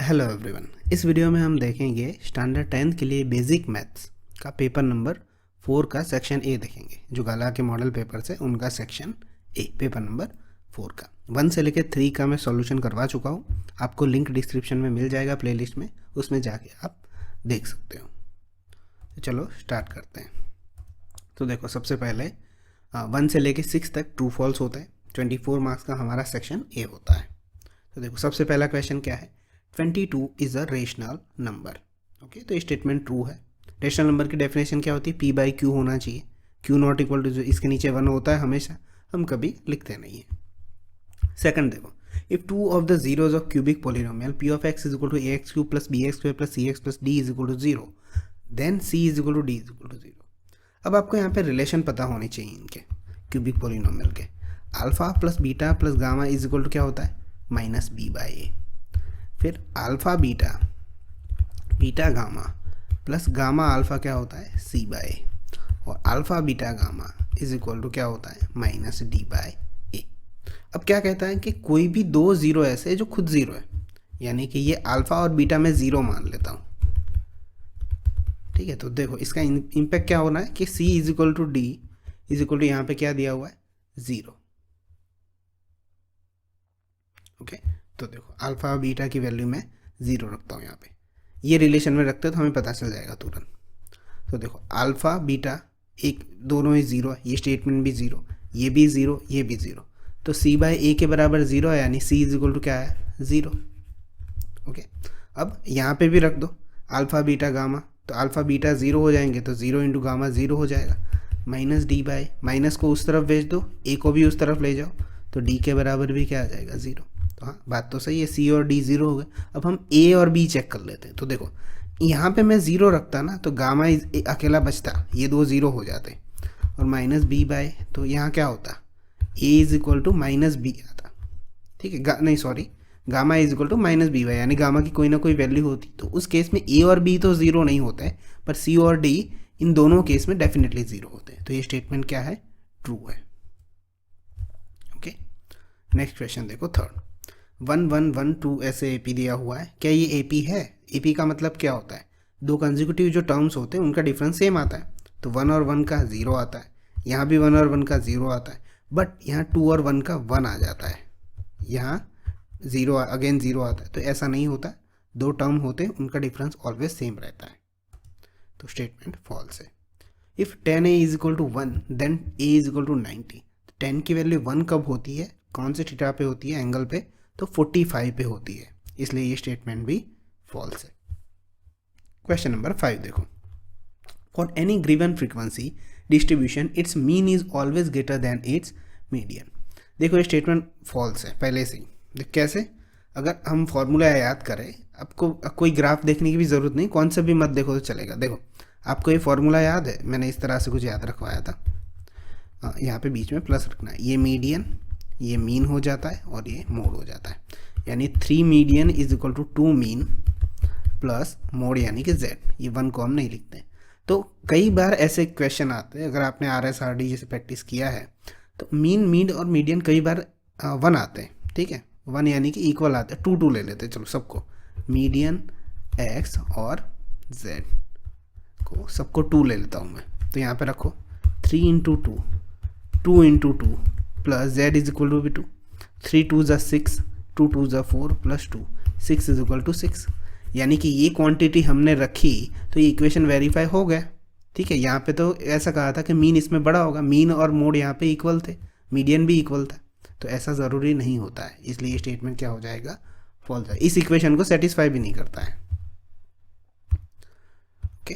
Hello everyone. इस video में हम देखेंगे स्टैंडर्ड 10th के लिए बेसिक मैथ्स का पेपर नंबर 4 का सेक्शन ए देखेंगे। जो गाला के मॉडल पेपर से उनका सेक्शन ए पेपर नंबर 4 का 1 से लेकर 3 का मैं सॉल्यूशन करवा चुका हूँ। आपको लिंक डिस्क्रिप्शन में मिल जाएगा प्लेलिस्ट में, उसमें जाके आप देख सकते हो। तो चलो स्टार्ट करते हैं। तो देखो, सबसे पहले 1 से लेकर 6 तक ट्रू फॉल्स होता है। 24 मार्क्स का हमारा सेक्शन ए होता है। तो देखो, सबसे पहला क्वेश्चन क्या है, 22 is a rational number. Okay, तो स्टेटमेंट ट्रू है। रेशनल नंबर की डेफिनेशन क्या होती है, पी बाई क्यू होना चाहिए। क्यू नॉट इक्वल टू, जो इसके नीचे 1 होता है हमेशा, हम कभी लिखते नहीं है। सेकंड देखो, if two of the zeros of cubic polynomial p of x is equal to a x cube plus b x square plus c x plus d is equal to 0, then c is equal to D is equal to 0। अब आपको यहाँ पे relation पता होनी चाहिए इनके cubic polynomial के। Alpha plus beta plus gamma is equal to क्या होता है, माइनस बी बाई ए। फिर alpha beta, beta gamma plus gamma alpha क्या होता है, सी बाई ए। और alpha beta gamma is equal to क्या होता है, माइनस डी बाई ए। अब क्या कहता है कि कोई भी दो जीरो ऐसे जो खुद जीरो है, यानी कि ये अल्फा और बीटा में जीरो मान लेता हूँ। ठीक है, तो देखो इसका इम्पैक्ट क्या होना है कि C is equal to D is equal to यहाँ पे क्या दिया हुआ है, 0। ओके, तो देखो अल्फा और बीटा की वैल्यू मैं 0 रखता हूँ यहाँ पे। ये रिलेशन में रखते तो हमें पता चल जाएगा तुरंत। तो देखो अल्फा बीटा एक दोनों ही 0 है, ये स्टेटमेंट भी 0, ये भी 0, ये भी 0। तो सी बाई ए के बराबर 0 है, यानी सी इज इक्वल टू क्या है, 0। ओके, अब यहाँ पे भी रख दो अल्फा बीटा गामा, तो अल्फा बीटा 0 हो जाएंगे, तो 0 इंटू गामा 0 हो जाएगा। माइनस डी बाई, माइनस को उस तरफ भेज दो, ए को भी उस तरफ ले जाओ, तो डी के बराबर भी क्या आ जाएगा, 0। तो हाँ, बात तो सही है, सी और डी 0 हो गए। अब हम ए और बी चेक कर लेते हैं। तो देखो यहाँ पे मैं 0 रखता ना, तो गामा अकेला बचता, ये दो 0 हो जाते, और माइनस बी बाय, तो यहाँ क्या होता, A is equal to minus B आता। ठीक है, नहीं sorry, gamma is equal to minus B by, यानी गामा की कोई ना कोई वैल्यू होती। तो उस केस में ए और बी तो 0 नहीं होता है, पर सी और डी इन दोनों केस में डेफिनेटली 0 होते हैं। तो ये स्टेटमेंट क्या है, ट्रू है। ओके, नेक्स्ट क्वेश्चन देखो, थर्ड। 1 1 1 2 ऐसे एपी दिया हुआ है। क्या ये एपी है? एपी का मतलब क्या होता है, दो कंसेक्यूटिव जो टर्म्स होते हैं उनका डिफरेंस सेम आता है। तो 1 और 1 का 0 आता है, यहाँ भी 1 और 1 का 0 आता है, बट यहाँ 2 और 1 का 1 आ जाता है, यहाँ 0 अगेन 0 आता है। तो ऐसा नहीं होता, दो टर्म होते हैं उनका डिफरेंस ऑलवेज सेम रहता है। तो स्टेटमेंट फॉल्स है। If 10a is equal to 1 then a is equal to 90। 10 की वैल्यू 1 कब होती है, कौन से थीटा पे होती है, एंगल पे, तो 45 पे होती है, इसलिए ये स्टेटमेंट भी फॉल्स है। क्वेश्चन नंबर 5 देखो, for any given frequency distribution it's mean is always greater than it's median. देखो ये स्टेटमेंट फॉल्स है पहले से ही। देख कैसे, अगर हम फॉर्मूला याद करें, आपको कोई ग्राफ देखने की भी ज़रूरत नहीं, कौन सा भी मत देखो तो चलेगा। देखो आपको ये फॉर्मूला याद है, मैंने इस तरह से कुछ याद रखवाया था। यहाँ पे बीच में प्लस रखना है, ये मीडियन, ये मीन हो जाता है और ये मोड हो जाता है, यानी 3 median is equal to 2 mean plus mode यानी कि z। ये 1 को हम नहीं लिखते। तो कई बार ऐसे क्वेश्चन आते हैं, अगर आपने RSRD जैसे प्रैक्टिस किया है, तो मीन मीड और मीडियन कई बार 1 आते हैं। ठीक है, 1 यानी कि इक्वल आते हैं, 2 2 ले लेते हैं, चलो सबको, मीडियन x और z को सबको 2 ले लेता हूँ मैं। तो यहाँ पे रखो 3 into 2, 2 into 2 plus z is equal to भी 2, 3 2 ज़ा 6, 2 2 ज़ा 4 प्लस 2, 6 इज इक्वल टू 6। यानी कि ये क्वांटिटी हमने रखी, तो ये इक्वेशन वेरीफाई हो गया। ठीक है, यहाँ पे तो ऐसा कहा था कि मीन इसमें बड़ा होगा, मीन और मोड यहाँ पे इक्वल थे, मीडियन भी इक्वल था, तो ऐसा ज़रूरी नहीं होता है, इसलिए ये स्टेटमेंट क्या हो जाएगा, फॉल्स है। इस इक्वेशन को सेटिस्फाई भी नहीं करता है। ओके,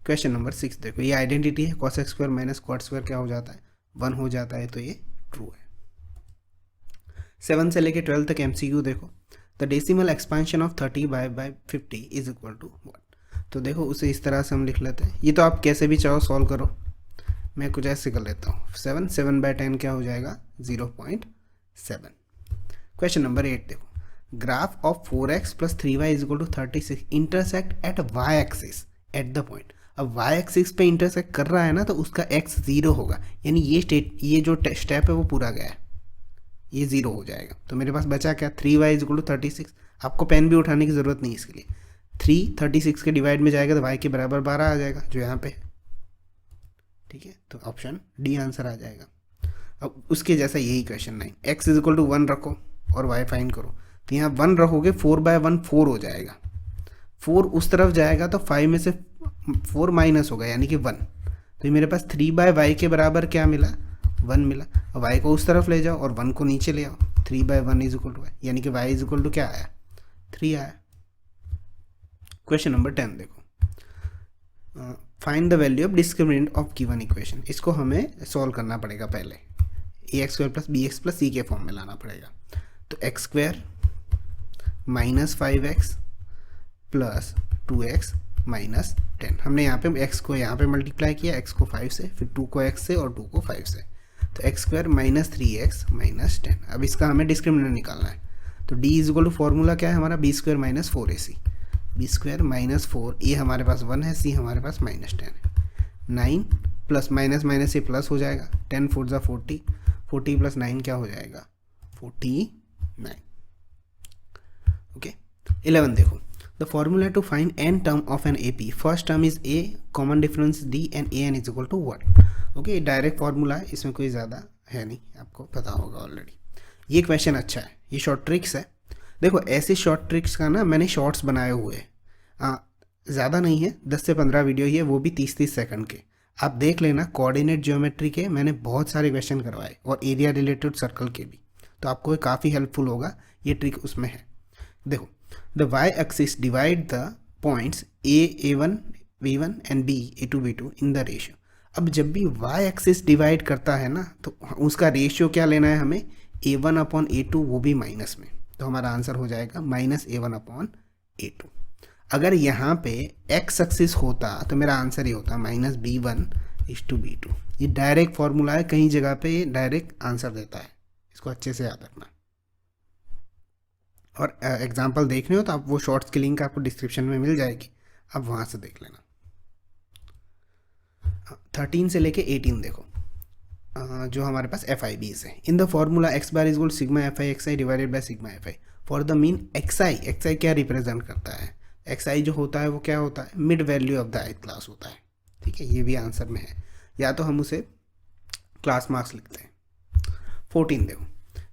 क्वेश्चन नंबर 6 देखो, ये आइडेंटिटी है, cos x² minus cot square क्या हो जाता है, 1 हो जाता है, तो ये ट्रू है। 7 से लेके 12 तक MCQ देखो, the decimal expansion of 30 by 50 is equal to what. तो देखो उसे इस तरह से हम लिख लेते हैं, ये तो आप कैसे भी चाहो सॉल्व करो, मैं कुछ ऐसे कर लेता हूँ। 7 बाय 10 क्या हो जाएगा, 0.7। क्वेश्चन नंबर 8 देखो, graph of 4x plus 3y is equal to 36 intersect at y axis at the point. अब y एक्सिस पे इंटरसेक्ट कर रहा है ना, तो उसका x 0 होगा, यानी ये जो स्टेप है वो पूरा गया है, ये 0 हो जाएगा। तो मेरे पास बचा क्या, 3y इज इक्वल टू 36। आपको पेन भी उठाने की ज़रूरत नहीं इसके लिए। 3 36 के डिवाइड में जाएगा तो y के बराबर 12 आ जाएगा जो यहाँ पे है। ठीक है, तो ऑप्शन डी आंसर आ जाएगा। अब उसके जैसा यही क्वेश्चन 9, x इज इक्वल टू 1 रखो और y फाइंड करो। तो यहाँ 1 रखोगे 4/1 4 हो जाएगा, 4 उस तरफ जाएगा तो 5 में से 4 माइनस होगा यानी कि 1। तो ये मेरे पास 3/y के बराबर क्या मिला, 1 मिला। और y को उस तरफ ले जाओ और 1 को नीचे ले आओ, 3/1 इज इक्वल टू y, यानी कि y इज इक्वल टू क्या आया, 3 आया। क्वेश्चन नंबर 10 देखो, find the value of discriminant of given equation. इसको हमें सॉल्व करना पड़ेगा पहले, ax² + bx + c के फॉर्म में लाना पड़ेगा। तो x² - 5x + 2x - 10, हमने यहाँ पे x को यहाँ पे मल्टीप्लाई किया, x को 5 से, फिर 2 को x से और 2 को 5 से। तो x² - 3x - 10। अब इसका हमें डिस्क्रिमिनेंट निकालना है। तो d is equal to formula क्या है हमारा, b² - 4ac, b² - 4, a हमारे पास 1 है, c हमारे पास -10 है। 9 प्लस माइनस माइनस से प्लस हो जाएगा, 10 4 ज़ा 40, 40 + 9 क्या हो जाएगा, 49। ओके, 11 देखो, the formula to find n term of an AP, first term is a, common difference d and an is equal to 1। Okay, direct formula है, इसमें कोई ज़्यादा है नहीं, आपको पता होगा ऑलरेडी। ये क्वेश्चन अच्छा है, ये शॉर्ट ट्रिक्स है। देखो ऐसे शॉर्ट ट्रिक्स का ना मैंने शॉर्ट्स बनाए हुए हैं, ज़्यादा नहीं है, 10 से 15 वीडियो ही है, वो भी 30-30 सेकंड के। आप देख लेना, कोऑर्डिनेट ज्योमेट्री के मैंने बहुत सारे क्वेश्चन करवाए और एरिया रिलेटेड सर्कल के भी, तो आपको काफ़ी हेल्पफुल होगा, ये ट्रिक उसमें है। देखो, the y axis divide the points a1 v1 and b a2 v2 in the ratio. अब जब भी y एक्सिस डिवाइड करता है ना, तो उसका रेशियो क्या लेना है हमें, a1/a2, वो भी माइनस में। तो हमारा आंसर हो जाएगा -a1/a2। अगर यहाँ पे x एक्सिस होता तो मेरा आंसर ये होता -b1/b2। ये डायरेक्ट फॉर्मूला है, कहीं जगह पे ये डायरेक्ट आंसर देता है, इसको अच्छे से याद रखना। और एग्जाम्पल देखने हो तो आप वो शॉर्ट्स की लिंक आपको डिस्क्रिप्शन में मिल जाएगी, आप वहाँ से देख लेना। 13 से लेके 18 देखो, जो हमारे पास FIBs है। In the formula x bar is equal sigma FI xi divided by sigma FI for the mean xi क्या रिप्रेजेंट करता है, xi जो होता है वो क्या होता है, mid value of the ith class होता है। ठीक है, ये भी आंसर में है, या तो हम उसे क्लास मार्क्स लिखते हैं। 14 देखो,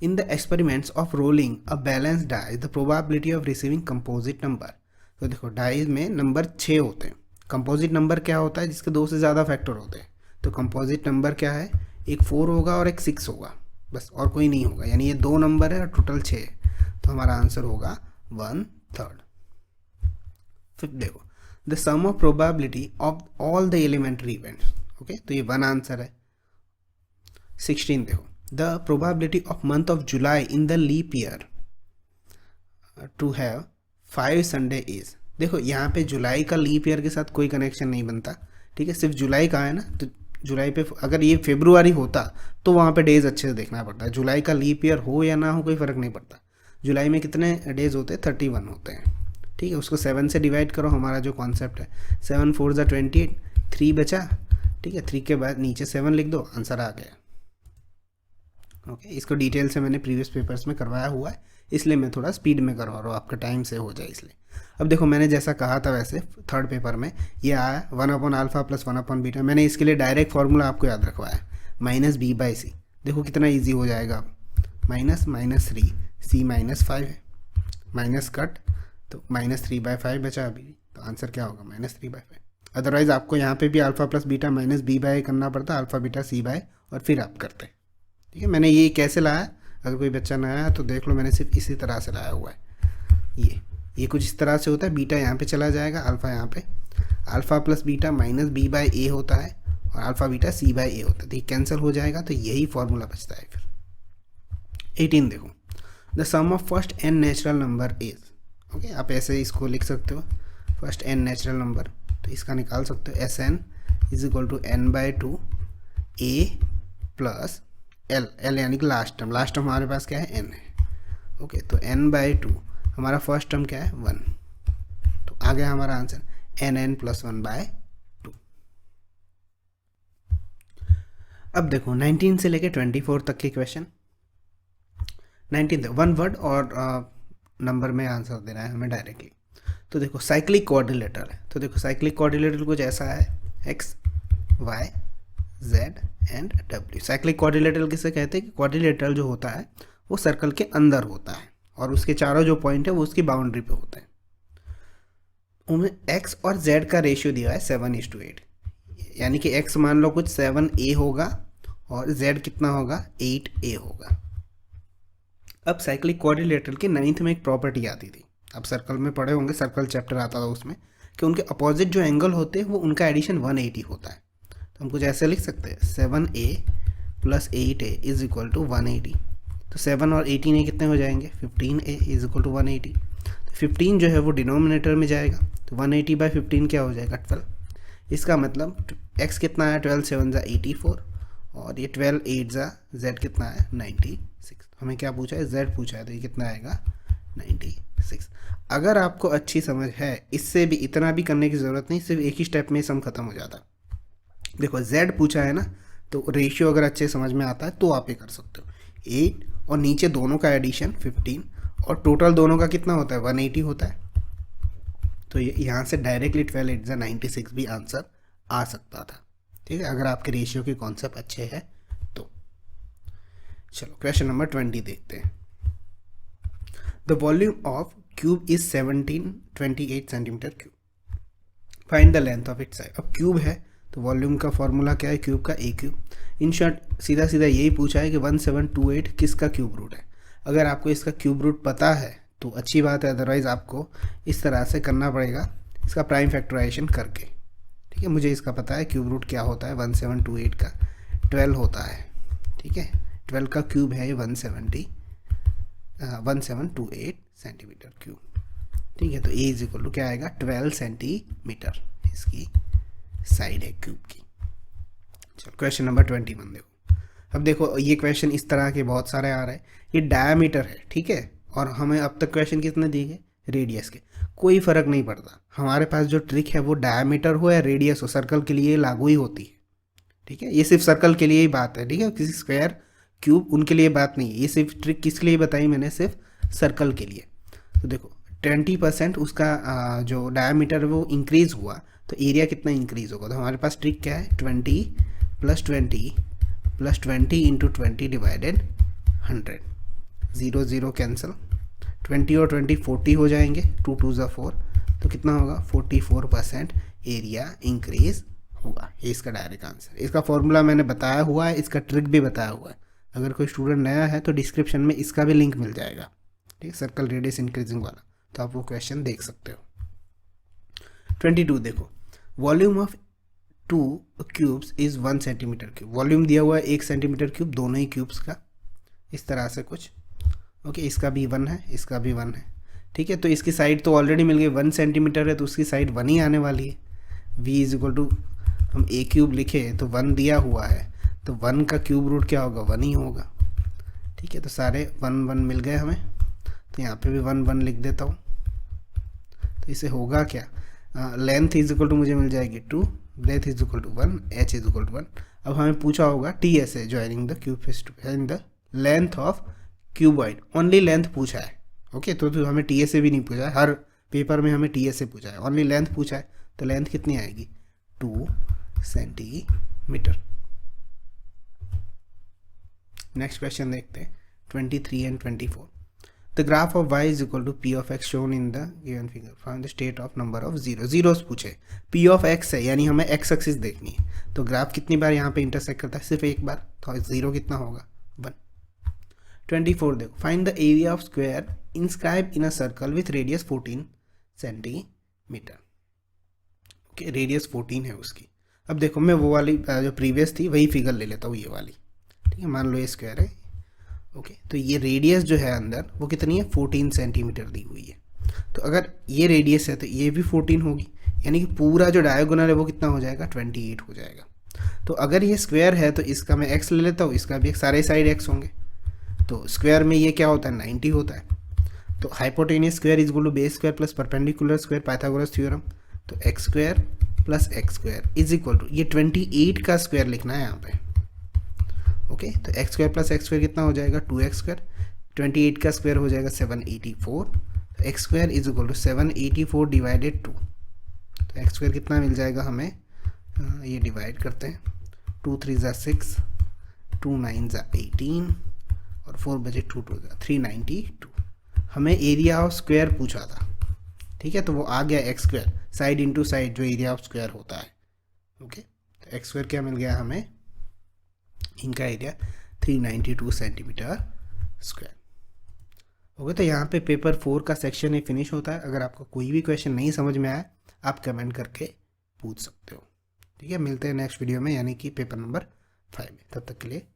in the experiments of rolling a balance dies the probability of receiving composite number. तो देखो डाइज में नंबर 6 होते हैं, कंपोजिट नंबर क्या होता है, जिसके 2 से ज़्यादा फैक्टर होते हैं। तो कंपोजिट नंबर क्या है, एक 4 होगा और एक 6 होगा, बस, और कोई नहीं होगा, यानी ये 2 नंबर है और टोटल 6 है। तो हमारा आंसर होगा 1/3। फिर देखो, the sum of probability of all the elementary events. Okay, तो ये 1 आंसर है। 16 देखो, the probability of month of July in the leap year to have 5 Sunday is. देखो यहाँ पे जुलाई का लीप ईयर के साथ कोई कनेक्शन नहीं बनता, ठीक है, सिर्फ जुलाई का है ना, तो जुलाई पे, अगर ये फेब्रुआरी होता तो वहाँ पे डेज अच्छे से देखना पड़ता है। जुलाई का लीप ईयर हो या ना हो कोई फ़र्क नहीं पड़ता। जुलाई में कितने डेज होते हैं, 31 होते हैं। ठीक है, उसको 7 से डिवाइड करो, हमारा जो कॉन्सेप्ट है, 7 4 ज़ा 28, 3 बचा। ठीक है, 3 के बाद नीचे 7 लिख दो, आंसर आ गया। ओके, इसको डिटेल से मैंने प्रीवियस पेपर्स में करवाया हुआ है, इसलिए मैं थोड़ा स्पीड में करवा रहा हूँ, आपका टाइम से हो जाए इसलिए। अब देखो, मैंने जैसा कहा था वैसे थर्ड पेपर में ये आया 1/α + 1/β। मैंने इसके लिए डायरेक्ट फार्मूला आपको याद रखवाया, -b/c। देखो कितना इजी हो जाएगा, -3 c -5 है, माइनस कट, तो -3/5 बचा अभी, तो आंसर क्या होगा, -3/5। अदरवाइज़ आपको यहाँ पे भी α + β -b/a करना पड़ता, α β c/, और फिर आप करते। ठीक है, मैंने ये कैसे लाया, अगर कोई बच्चा नया है तो देख लो, मैंने सिर्फ इसी तरह से लाया हुआ है। ये कुछ इस तरह से होता है, बीटा यहाँ पे चला जाएगा, अल्फ़ा यहाँ पे, α + β -b/a होता है और α β c/a होता है, तो ये कैंसिल हो जाएगा, तो यही फॉर्मूला बचता है फिर। 18 देखो, the sum of first n natural number is. Okay, आप ऐसे इसको लिख सकते हो, फर्स्ट n नेचुरल नंबर, तो इसका निकाल सकते हो, Sn = n/2 a + l यानी कि लास्ट टर्म हमारे पास क्या है, n है। ओके, तो n/2, हमारा फर्स्ट टर्म क्या है, 1, तो आ गया हमारा आंसर nn + 1/2। अब देखो 19 से लेके 24 तक के क्वेश्चन। 19 वन वर्ड और नंबर में आंसर देना है हमें डायरेक्टली। तो देखो साइक्लिक क्वाड्रिलेटरल है, तो देखो साइक्लिक क्वाड्रिलेटरल कुछ ऐसा है, एक्स वाई जेड एंड डब्ल्यू। साइक्लिक क्वाड्रिलेटरल किसे कहते हैं कि क्वाड्रिलेटरल जो होता है वो सर्कल के अंदर होता है और उसके चारों जो पॉइंट है वो उसकी बाउंड्री पे होते हैं। उनमें एक्स और जेड का रेशियो दिया है 7:8, यानी कि एक्स मान लो कुछ 7a होगा और जेड कितना होगा 8a होगा। अब साइक्लिक क्वाड्रिलेटरल की 9th में एक प्रॉपर्टी आती थी, आप सर्कल में पढ़े होंगे, सर्कल चैप्टर आता था उसमें, कि उनके अपोजिट जो एंगल होते हैं वो उनका एडिशन 180 होता है। तो हम कुछ ऐसे लिख सकते हैं 7a + 8a = 180। तो 7 और 18a कितने हो जाएंगे, 15a = 180। तो 15 जो है वो डिनोमिनेटर में जाएगा, तो 180/15 क्या हो जाएगा 12। इसका मतलब x कितना है 12 7 = 84 और ये 12 8 ज़ा z कितना है 96। हमें क्या पूछा है, z पूछा है, तो ये कितना आएगा 96। अगर आपको अच्छी समझ है, इससे भी इतना भी करने की ज़रूरत नहीं, सिर्फ एक ही स्टेप में सम खत्म हो जाता। देखो z पूछा है ना, तो रेशियो अगर अच्छे समझ में आता है तो आप ये कर सकते हो, 8 और नीचे दोनों का एडिशन 15 और टोटल दोनों का कितना होता है 180 होता है। तो ये यहाँ से डायरेक्टली 12 8 = 96 भी आंसर आ सकता था, ठीक है, अगर आपके रेशियो के कॉन्सेप्ट अच्छे हैं तो। चलो क्वेश्चन नंबर 20 देखते हैं। The volume of cube is 1728 centimetre cube, find the length of its side. अब क्यूब है तो वॉल्यूम का फॉर्मूला क्या है, क्यूब का ए क्यूब। इन शॉर्ट सीधा सीधा यही पूछा है कि 1728 किसका क्यूब रूट है। अगर आपको इसका क्यूब रूट पता है तो अच्छी बात है, अदरवाइज़ आपको इस तरह से करना पड़ेगा इसका प्राइम फैक्टराइजेशन करके, ठीक है। मुझे इसका पता है क्यूब रूट क्या होता है, 1728 का 12 होता है, ठीक है, 12 का क्यूब है ये 1728 सेंटीमीटर क्यूब, ठीक है। तो ए = क्या आएगा 12 सेंटीमीटर इसकी साइड है क्यूब की। चलो क्वेश्चन नंबर 21 देखो। अब देखो ये क्वेश्चन इस तरह के बहुत सारे आ रहे हैं, ये डायमीटर है, ठीक है, और हमें अब तक क्वेश्चन कितने दिए गए रेडियस के, कोई फ़र्क नहीं पड़ता, हमारे पास जो ट्रिक है वो डायमीटर हो या रेडियस हो, सर्कल के लिए लागू ही होती है, ठीक है। ये सिर्फ सर्कल के लिए ही बात है, ठीक है, किसी स्क्वायर क्यूब उनके लिए बात नहीं है, ये सिर्फ ट्रिक किसके लिए बताई मैंने, सिर्फ सर्कल के लिए। तो देखो 20% उसका जो डायमीटर है वो इंक्रीज़ हुआ तो एरिया कितना इंक्रीज़ होगा। तो हमारे पास ट्रिक क्या है, 20 + 20 + 20 × 20 / 100, 0 0 कैंसिल, 20 और 20 40 हो जाएंगे, 2 2 = 4, तो कितना होगा 44% एरिया इंक्रीज होगा। ये इसका डायरेक्ट आंसर। इसका फॉर्मूला मैंने बताया हुआ है, इसका ट्रिक भी बताया हुआ है, अगर कोई स्टूडेंट नया है तो डिस्क्रिप्शन में इसका भी लिंक मिल जाएगा, ठीक है, सर्कल रेडियस इंक्रीजिंग वाला, तो आप वो क्वेश्चन देख सकते हो। 22 देखो, volume of 2 cubes is 1 centimetre cube. Volume दिया हुआ है 1 सेंटीमीटर क्यूब दोनों ही क्यूब्स का, इस तरह से कुछ, ओके, इसका भी 1 है, इसका भी 1 है, ठीक है। तो इसकी साइड तो ऑलरेडी मिल गई, 1 सेंटीमीटर है तो उसकी साइड 1 ही आने वाली है। v = हम ए क्यूब लिखे तो 1 दिया हुआ है, तो 1 का क्यूब रूट क्या होगा 1 ही होगा, ठीक है। तो सारे 1 1 मिल गए हमें, तो यहाँ पे भी 1 1 लिख देता हूँ। तो इसे होगा क्या, लेंथ = मुझे मिल जाएगी 2, ब्रेथ = 1, h = 1। अब हमें पूछा होगा T S A joining the cube face to and the length of cuboid, only length पूछा है, ओके। तो हमें टी एस ए भी नहीं पूछा है, हर पेपर में हमें टी एस ए पूछा है, ओनली लेंथ पूछा है, तो लेंथ कितनी आएगी 2 सेंटीमीटर। नेक्स्ट क्वेश्चन देखते हैं 23 and 24। The graph of y = p of x shown in the given figure, find the state of number of zeros पूछे, p of x है यानी हमें x एक्सिस देखनी है, तो ग्राफ कितनी बार यहाँ पे इंटरसेक्ट करता है, सिर्फ एक बार, तो 0 कितना होगा 1। 24 देखो, find the area of square inscribe in a circle with radius 14 centimetre, okay, radius 14 है उसकी। अब देखो मैं वो वाली जो प्रीवियस थी वही फिगर ले लेता हूँ, ये वाली, ठीक है, मान लो ये स्क्वायर है, ओके। तो ये रेडियस जो है अंदर वो कितनी है 14 सेंटीमीटर दी हुई है, तो अगर ये रेडियस है तो ये भी 14 होगी, यानी कि पूरा जो डायगोनल है वो कितना हो जाएगा 28 हो जाएगा। तो अगर ये स्क्वायर है तो इसका मैं x ले लेता हूँ, इसका भी सारे साइड x होंगे, तो स्क्वायर में ये क्या होता है 90 होता है। तो hypotenuse square = base square plus perpendicular square, Pythagoras theorem, तो x² + x² ये 28 का स्क्वायर लिखना है यहाँ पे, ओके। तो x² + x² कितना हो जाएगा 2x², 28 का स्क्वायर हो जाएगा 784, तो x square is equal to 784 divided 2, तो एक्स स्क्वायर कितना मिल जाएगा हमें, ये डिवाइड करते हैं, 2 3 ज़ा 6, 2 9 ज़ा 18 और 4 बजे 2 2 ज़ा 392। हमें एरिया ऑफ स्क्वायर पूछा था, ठीक है, तो वो आ गया x square, side into side जो एरिया ऑफ स्क्वायर होता है। ओके, तो एक्स स्क्वायर क्या मिल गया हमें, इनका एरिया 392 सेंटीमीटर स्क्वायर। ओके, तो यहाँ पे पेपर 4 का सेक्शन ही फिनिश होता है। अगर आपको कोई भी क्वेश्चन नहीं समझ में आया आप कमेंट करके पूछ सकते हो। ठीक है, मिलते हैं नेक्स्ट वीडियो में, यानी कि पेपर नंबर 5 में। तब तक के लिए